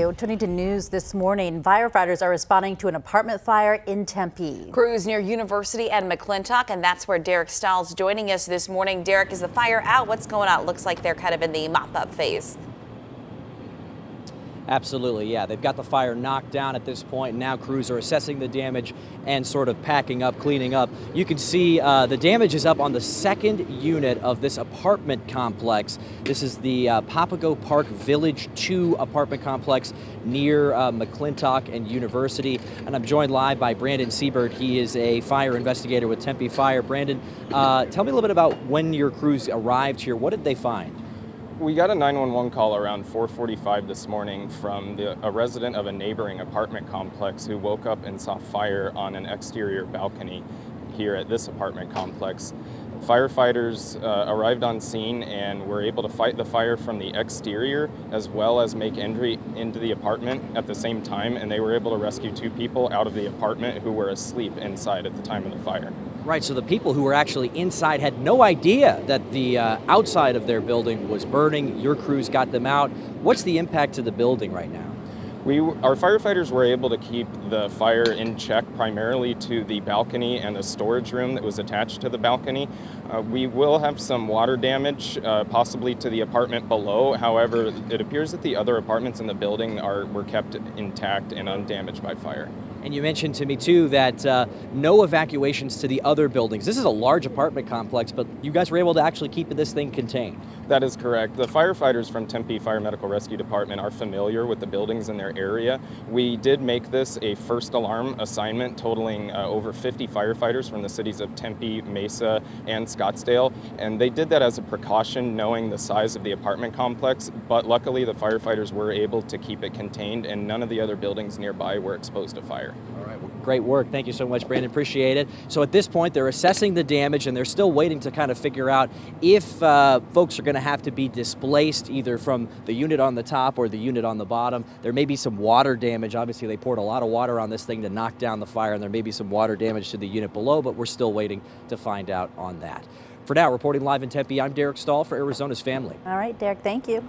Turning to news this morning, firefighters are responding to an apartment fire in Tempe. Crews near University and McClintock, and that's where Derek Stahl's joining us this morning. Derek, is the fire out? What's going on? It looks like they're kind of in the mop-up phase. Absolutely, yeah. They've got the fire knocked down at this point. Now crews are assessing the damage and sort of packing up, cleaning up. You can see the damage is up on the second unit of this apartment complex. This is the Papago Park Village 2 apartment complex near McClintock and University. And I'm joined live by Brandon Siebert. He is a fire investigator with Tempe Fire. Brandon, tell me a little bit about when your crews arrived here. What did they find? We got a 911 call around 4:45 this morning from a resident of a neighboring apartment complex who woke up and saw fire on an exterior balcony here at this apartment complex. Firefighters arrived on scene and were able to fight the fire from the exterior as well as make entry into the apartment at the same time, and they were able to rescue 2 people out of the apartment who were asleep inside at the time of the fire. Right, so the people who were actually inside had no idea that the outside of their building was burning. Your crews got them out. What's the impact to the building right now? Our firefighters were able to keep the fire in check primarily to the balcony and the storage room that was attached to the balcony. We will have some water damage, possibly to the apartment below. However, it appears that the other apartments in the building were kept intact and undamaged by fire. And you mentioned to me, too, that no evacuations to the other buildings. This is a large apartment complex, but you guys were able to actually keep this thing contained. That is correct. The firefighters from Tempe Fire Medical Rescue Department are familiar with the buildings in their area. We did make this a first alarm assignment totaling over 50 firefighters from the cities of Tempe, Mesa, and Scottsdale. And they did that as a precaution, knowing the size of the apartment complex. But luckily, the firefighters were able to keep it contained, and none of the other buildings nearby were exposed to fire. All right, well, great work. Thank you so much, Brandon. Appreciate it. So at this point, they're assessing the damage, and they're still waiting to kind of figure out if folks are going to have to be displaced either from the unit on the top or the unit on the bottom. There may be some water damage. Obviously, they poured a lot of water on this thing to knock down the fire, and there may be some water damage to the unit below, but we're still waiting to find out on that. For now, reporting live in Tempe, I'm Derek Stahl for Arizona's Family. All right, Derek, thank you.